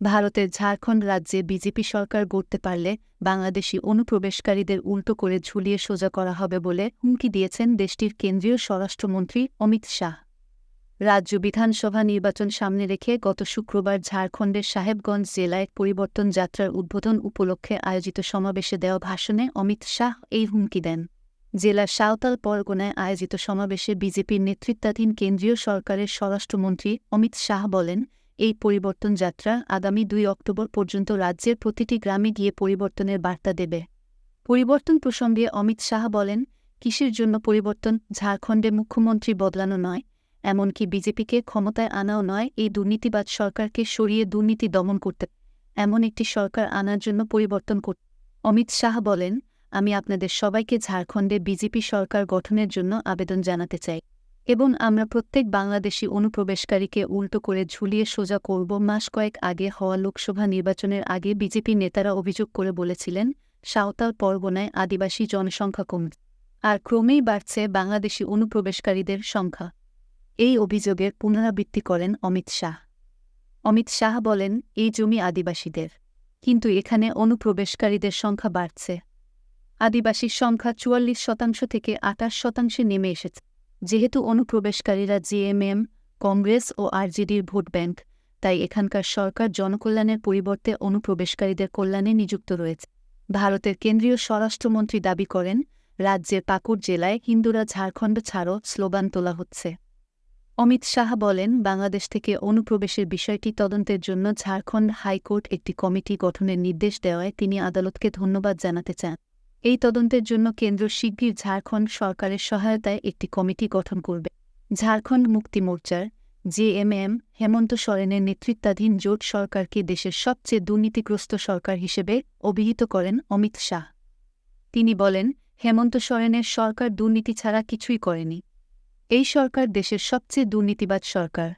ভারতের ঝাড়খণ্ড রাজ্যে বিজেপি সরকার গড়তে পারলে বাংলাদেশি অনুপ্রবেশকারীদের উল্টো করে ঝুলিয়ে সোজা করা হবে বলে হুমকি দিয়েছেন দেশটির কেন্দ্রীয় স্বরাষ্ট্রমন্ত্রী অমিত শাহ। রাজ্য বিধানসভা নির্বাচন সামনে রেখে গত শুক্রবার ঝাড়খণ্ডের সাহেবগঞ্জ জেলায় পরিবর্তন যাত্রার উদ্বোধন উপলক্ষে আয়োজিত সমাবেশে দেওয়া ভাষণে অমিত শাহ এই হুমকি দেন। জেলার সাঁওতাল পরগনায় আয়োজিত সমাবেশে বিজেপির নেতৃত্বাধীন কেন্দ্রীয় সরকারের স্বরাষ্ট্রমন্ত্রী অমিত শাহ বলেন, এই পরিবর্তন যাত্রা আগামী 2 অক্টোবর পর্যন্ত রাজ্যের প্রতিটি গ্রামে গিয়ে পরিবর্তনের বার্তা দেবে। পরিবর্তন প্রসঙ্গে অমিত শাহ বলেন, কিসের জন্য পরিবর্তন? ঝাড়খণ্ডে মুখ্যমন্ত্রী বদলানো নয়, এমনকি বিজেপিকে ক্ষমতায় আনাও নয়। এই দুর্নীতিবাদ সরকারকে সরিয়ে দুর্নীতি দমন করতে এমন একটি সরকার আনার জন্য পরিবর্তন করতে। অমিত শাহ বলেন, আমি আপনাদের সবাইকে ঝাড়খণ্ডে বিজেপি সরকার গঠনের জন্য আবেদন জানাতে চাই এবং আমরা প্রত্যেক বাংলাদেশি অনুপ্রবেশকারীকে উল্টো করে ঝুলিয়ে সোজা করব। মাস কয়েক আগে হওয়া লোকসভা নির্বাচনের আগে বিজেপি নেতারা অভিযোগ করে বলেছিলেন, সাঁওতাল পরগনায় আদিবাসী জনসংখ্যা কমছে আর ক্রমেই বাড়ছে বাংলাদেশি অনুপ্রবেশকারীদের সংখ্যা। এই অভিযোগের পুনরাবৃত্তি করেন অমিত শাহ। অমিত শাহ বলেন, এই জমি আদিবাসীদের, কিন্তু এখানে অনুপ্রবেশকারীদের সংখ্যা বাড়ছে। আদিবাসীর সংখ্যা 44% থেকে 28% নেমে এসেছে। যেহেতু অনুপ্রবেশকারীরা জেএমএম, কংগ্রেস ও আরজেডির ভোট ব্যাংক, তাই এখানকার সরকার জনকল্যাণের পরিবর্তে অনুপ্রবেশকারীদের কল্যাণে নিযুক্ত রয়েছে। ভারতের কেন্দ্রীয় স্বরাষ্ট্রমন্ত্রী দাবি করেন, রাজ্যের পাকুড় জেলায় হিন্দুরা ঝাড়খণ্ড ছাড়ো স্লোগান তোলা হচ্ছে। অমিত শাহ বলেন, বাংলাদেশ থেকে অনুপ্রবেশের বিষয়টি তদন্তের জন্য ঝাড়খণ্ড হাইকোর্ট একটি কমিটি গঠনের নির্দেশ দেওয়ায় তিনি আদালতকে ধন্যবাদ জানাতে চান। এই তদন্তের জন্য কেন্দ্র শিগগির ঝাড়খণ্ড সরকারের সহায়তায় একটি কমিটি গঠন করবে। ঝাড়খণ্ড মুক্তি মোর্চার জেএমএম হেমন্ত সোরেনের নেতৃত্বাধীন জোট সরকারকে দেশের সবচেয়ে দুর্নীতিগ্রস্ত সরকার হিসেবে অভিহিত করেন অমিত শাহ। তিনি বলেন, হেমন্ত সোরেনের সরকার দুর্নীতি ছাড়া কিছুই করেনি। এই সরকার দেশের সবচেয়ে দুর্নীতিবাজ সরকার।